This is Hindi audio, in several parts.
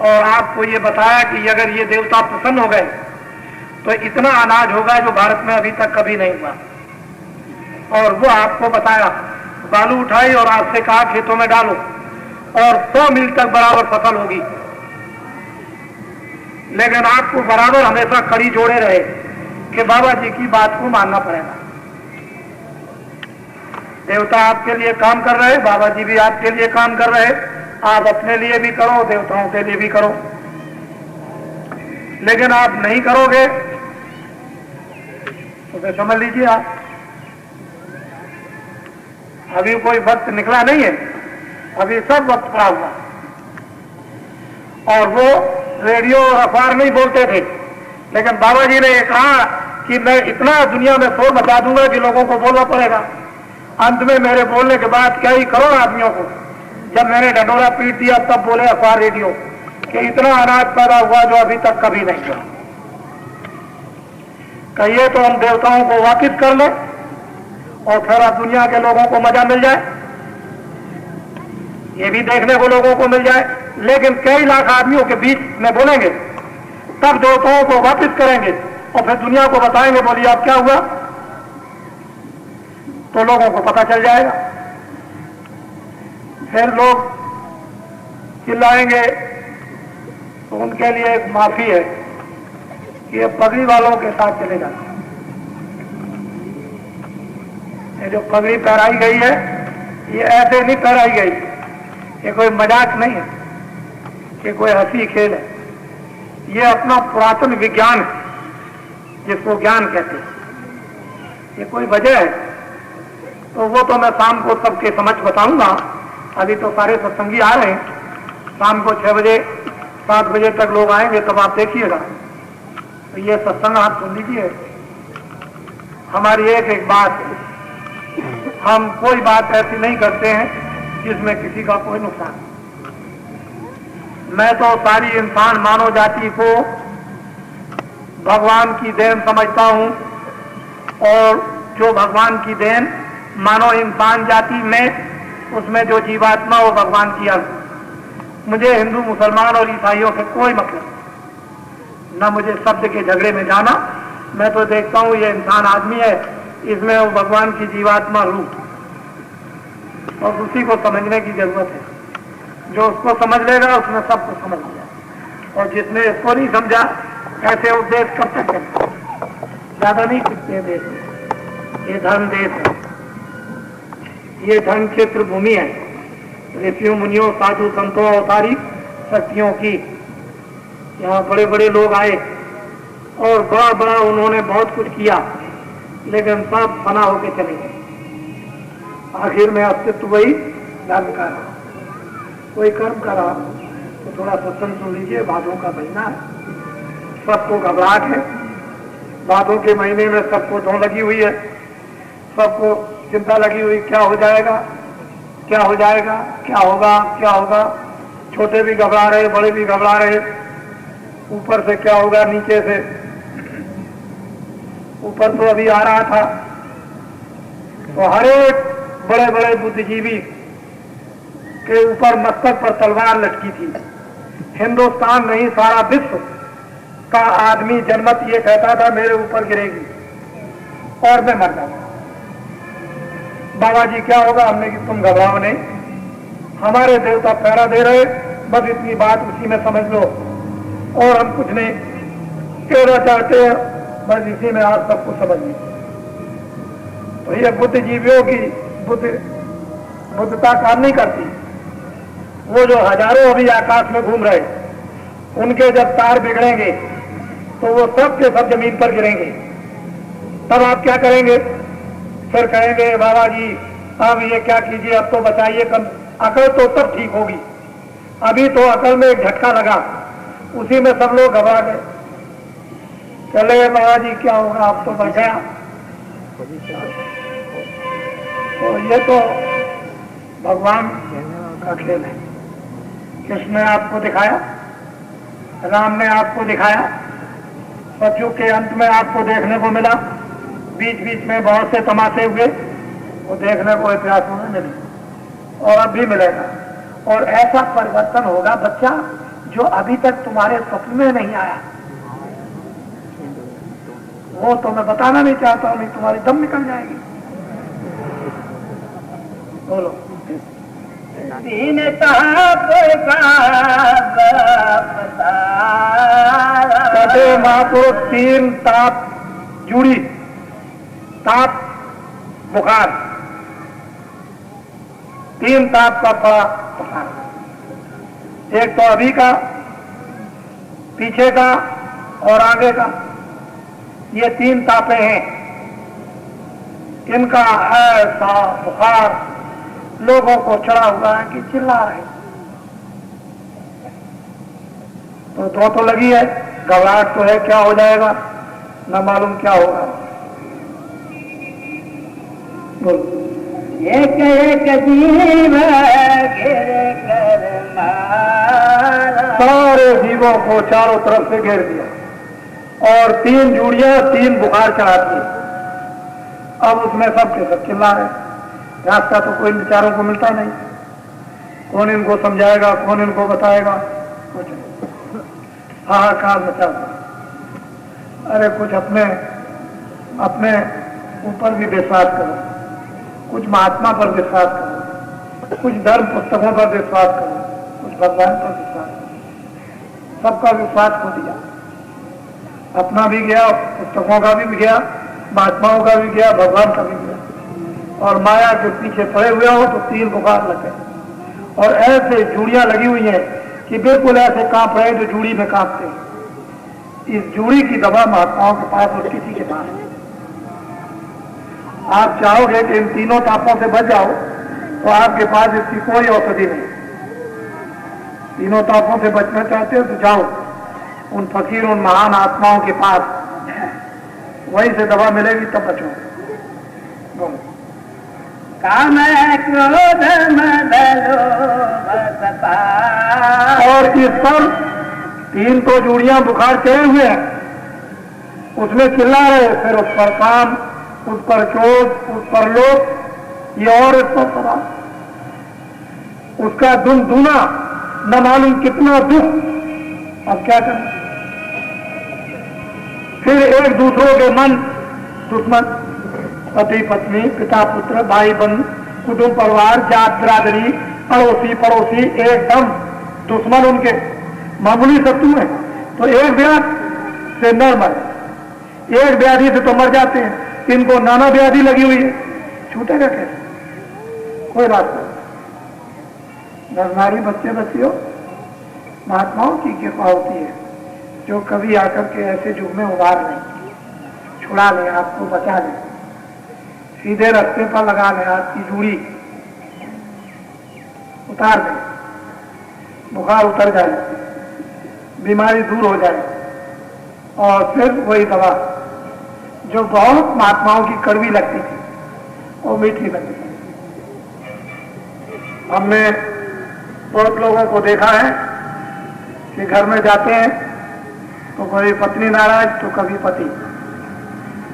और आपको ये बताया कि अगर ये देवता प्रसन्न हो गए तो इतना अनाज होगा जो भारत में अभी तक कभी नहीं हुआ। और वो आपको बताया, बालू उठाई और आपसे कहा खेतों में डालो और 100 मील तक बराबर फसल होगी। लेकिन आपको बराबर हमेशा कड़ी जोड़े रहे कि बाबा जी की बात को मानना पड़ेगा। देवता आपके लिए काम कर रहे, बाबा जी भी आपके लिए काम कर रहे, आप अपने लिए भी करो, देवताओं के लिए भी करो। लेकिन आप नहीं करोगे तो फिर समझ लीजिए आप अभी कोई वक्त निकला नहीं है, अभी सब वक्त पड़ा हुआ। और वो रेडियो और अखबार नहीं बोलते थे, लेकिन बाबा जी ने कहा कि मैं इतना दुनिया में शोर मचा दूंगा कि लोगों को बोलना पड़ेगा। अंत में मेरे बोलने के बाद कई करोड़ आदमियों को जब मैंने ढंडोरा पीट दिया तब बोले अखबार रेडियो कि इतना अनाज पैदा हुआ जो अभी तक कभी नहीं हुआ। कहिए तो हम देवताओं को वाकिफ कर लें और फिर अब दुनिया के लोगों को मजा मिल जाए, ये भी देखने को लोगों को मिल जाए। लेकिन कई लाख आदमियों के बीच में बोलेंगे तब देवताओं को वापिस करेंगे और फिर दुनिया को बताएंगे, बोलिए अब क्या हुआ, तो लोगों को पता चल जाएगा। फिर लोग चिल्लाएंगे तो उनके लिए एक माफी है कि ये पगड़ी वालों के साथ चले जाते हैं। ये जो पगड़ी पहराई गई है ये ऐसे नहीं पहराई गई, ये कोई मजाक नहीं है, ये कोई हंसी खेल है, ये अपना पुरातन विज्ञान है जिसको ज्ञान कहते हैं। ये कोई वजह है तो वो तो मैं शाम को सबके समझ बताऊंगा। अभी तो सारे सत्संगी आ रहे हैं, शाम को 6 बजे 7 बजे तक लोग आएंगे तब आप देखिएगा। तो ये सत्संग आप सुन लीजिए। हमारी एक बात, हम कोई बात ऐसी नहीं करते हैं जिसमें किसी का कोई नुकसान। मैं तो सारी इंसान मानव जाति को भगवान की देन समझता हूं और जो भगवान की देन मानव इंसान जाति में उसमें जो जीवात्मा वो भगवान की अंश। मुझे हिंदू मुसलमान और ईसाइयों से कोई मतलब न, मुझे शब्द के झगड़े में जाना। मैं तो देखता हूं ये इंसान आदमी है, इसमें वो भगवान की जीवात्मा रूप और उसी को समझने की जरूरत है। जो उसको समझ लेगा उसने सबको समझ लिया और जिसने इसको नहीं समझा ऐसे उपदेश कब तक करते, ज्यादा नहीं सीखते देश में। ये धर्म देश है, ये धर्म क्षेत्र भूमि है ऋषियों मुनियों साधु संतों और सारी शक्तियों की। यहाँ बड़े बड़े लोग आए और बड़ा बड़ा उन्होंने बहुत कुछ किया, लेकिन सब फना होके चले गए। आखिर में अस्तित्व वही धर्म का रहा। कोई कर्म करा तो थोड़ा सत्संग सुन लीजिए, भादों का महीना है, सबको घबराहट है। भादों के महीने में सबको धो लगी हुई है, सबको चिंता लगी हुई, क्या हो जाएगा, क्या हो जाएगा, क्या होगा, क्या होगा। छोटे भी घबरा रहे, बड़े भी घबरा रहे। ऊपर से क्या होगा, नीचे से। ऊपर तो अभी आ रहा था तो हर एक बड़े बड़े बुद्धिजीवी के ऊपर मस्तक पर तलवार लटकी थी। हिंदुस्तान नहीं सारा विश्व का आदमी जनमत ये कहता था मेरे ऊपर गिरेगी और मैं मर जाऊंगा। बाबा जी क्या होगा, हमने कि तुम घबराओ नहीं, हमारे देवता पहरा दे रहे, बस इतनी बात उसी में समझ लो और हम कुछ नहीं कहना चाहते हैं, बस इसी में आप सबको समझ लीजिए। तो ये बुद्धिजीवियों की बुद्धता काम नहीं करती। वो जो हजारों अभी आकाश में घूम रहे, उनके जब तार बिगड़ेंगे तो वो सब के सब जमीन पर गिरेंगे। तब आप क्या करेंगे, फिर कहेंगे बाबा जी अब ये क्या कीजिए, अब तो बचाइए, कम अकल तो तब ठीक होगी। अभी तो अकल में एक झटका लगा, उसी में सब लोग घबरा गए, चले बाबा जी क्या होगा, अब तो बच गया। तो ये तो भगवान का खेल है। कृष्ण ने आपको दिखाया, राम ने आपको दिखाया, सतयुग के अंत में आपको देखने को मिला। बीच बीच में बहुत से तमाशे हुए, वो देखने को इतिहासों में मिले और अब भी मिलेगा। और ऐसा परिवर्तन होगा, बच्चा जो अभी तक तुम्हारे स्वप्न में नहीं आया, वो तो मैं बताना नहीं चाहता हूं, नहीं तुम्हारी दम निकल जाएगी। बोलो। तीन ताप कहते महापुरुष, तीन ताप जुड़ी, ताप बुखार, तीन ताप का बड़ा बुखार, एक तो अभी का, पीछे का और आगे का, ये तीन तापे हैं। इनका ऐसा बुखार लोगों को चढ़ा हुआ है कि चिल्ला रहे। तो लगी है, घबराहट तो है, क्या हो जाएगा न मालूम क्या होगा। एक एक जीव घेर कर मारा, सारे जीवों को चारों तरफ से घेर दिया और तीन जूड़ियां, तीन बुखार चढ़ा दिए। अब उसमें सब के सब चिल्ला रहे। रास्ता तो कोई बेचारों को मिलता नहीं, कौन इनको समझाएगा, कौन इनको बताएगा, कुछ हाहाकार मचा दिया। अरे कुछ अपने अपने ऊपर भी विश्वास करो, कुछ महात्मा पर विश्वास करो, कुछ धर्म पुस्तकों पर विश्वास करो, कुछ भगवान पर विश्वास करो। सबका विश्वास खो दिया, अपना भी गया, पुस्तकों का भी गया, महात्माओं का भी गया, भगवान का भी गया, और माया के पीछे पड़े हुए हो तो तीन बुखार लग गए। और ऐसे जूड़ियां लगी हुई हैं कि बिल्कुल ऐसे कांप रहे जो जूड़ी में कांपते हैं। इस जूड़ी की दवा महात्माओं के पास और किसी के पास नहीं। आप चाहोगे कि इन तीनों तापों से बच जाओ तो आपके पास इसकी कोई औषधि नहीं। तीनों तापों से बचना चाहते हो तो जाओ उन फकीर, उन महान आत्माओं के पास, वहीं से दवा मिलेगी, तब बचो। बोलो। काम क्रोध मद लोभ पाप, और इस पर तीन तो जूड़ियां बुखार चढ़े हुए हैं, उसमें चिल्ला रहे, फिर उस पर काम, उस पर क्रोध, उस पर लोभ, ये और इस पर सवाल, उसका दूना न मालूम कितना दुख। अब क्या करें? फिर एक दूसरों के मन दुश्मन, पति पत्नी, पिता पुत्र, भाई बंधु, कुटुंब परिवार, जात बिरादरी, अड़ोसी पड़ोसी, एकदम दुश्मन उनके, मामूली शत्रु हैं। तो एक व्याधि से नर मर, एक व्याधि से तो मर जाते हैं, इनको नाना व्याधि लगी हुई है, छूटेगा कैसे? कोई रास्ता नहीं। नर नारी, बच्चे बच्चियों, महात्माओं की कृपा होती है जो कभी आकर के ऐसे युग में उबार लें, छुड़ा लें, आपको बचा लें, सीधे रास्ते पर लगा लें, आपकी जूड़ी उतार दें, बुखार उतर जाए, बीमारी दूर हो जाए, और फिर वही दवा जो बहुत महात्माओं की कड़वी लगती थी वो मीठी लगती थी। हमने बहुत लोगों को देखा है कि घर में जाते हैं तो कभी पत्नी नाराज तो कभी पति,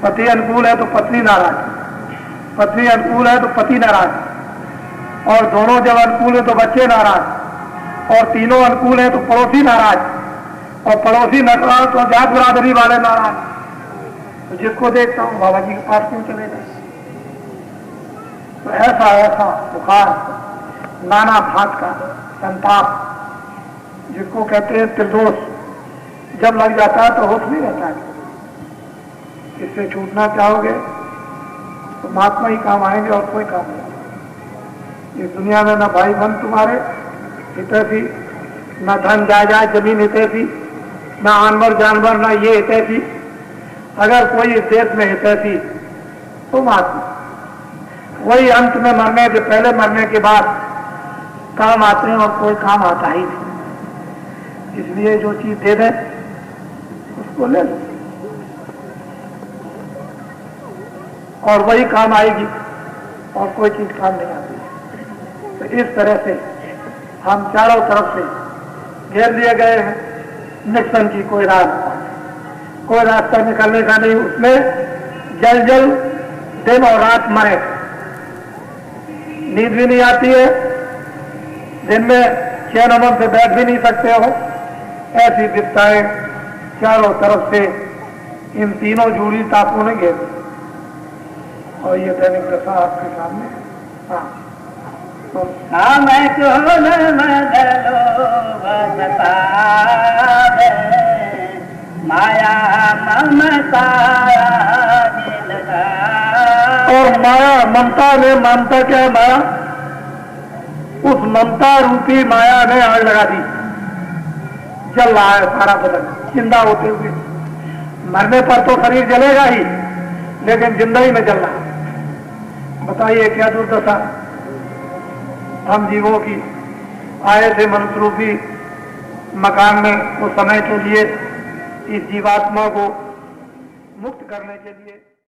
पति अनुकूल है तो पत्नी नाराज, पत्नी अनुकूल है तो पति नाराज, और दोनों जब अनुकूल है तो बच्चे नाराज, और तीनों अनुकूल है तो पड़ोसी नाराज, और पड़ोसी नाराज तो जात बिरादरी वाले नाराज। तो जिसको देखता हूँ बाबा जी के पास क्यों चले गए? तो ऐसा ऐसा बुखार, नाना भांत का संताप, जिसको कहते हैं त्रिदोष, जब लग जाता है तो होश नहीं रहता है। इससे छूटना चाहोगे तो महात्मा ही काम आएंगे और कोई काम नहीं। इस दुनिया में न भाई बहन तुम्हारे हितैषी, न धन जायदाद जमीन हितैषी, न जानवर जानवर, न ये हितैषी। अगर कोई इस देश में हितैषी तो महात्मा, वही अंत में मरने से पहले, मरने के बाद काम आते हैं, और कोई काम आता ही नहीं। इसलिए जो चीज दे दे उसको ले लो, और वही काम आएगी, और कोई चीज काम नहीं आती। तो इस तरह से हम चारों तरफ से घेर लिए गए हैं। निक्सन की कोई रास्ता निकलने का नहीं, उसमें जल जल दिन और रात मरे, नींद भी नहीं आती है, दिन में चैन अमन से बैठ भी नहीं सकते हो, ऐसी विपदाएं चारों तरफ से इन तीनों जूड़ी तापों ने घेर दी। और ये दैनिक दशा आपके सामने। हाँ, तो काम क्रोध मदलो बसतावे, माया ममता और माया ममता ने, ममता क्या माया, उस ममता रूपी माया ने आग लगा दी। जल रहा है सारा बदन जिंदा होते हुए। मरने पर तो शरीर जलेगा ही, लेकिन जिंदगी में जल रहा है। बताइए क्या दुर्दशा हम जीवों की। आए थे मनुष्य रूपी मकान में उस समय के लिए, इस जीवात्मा को मुक्त करने के लिए।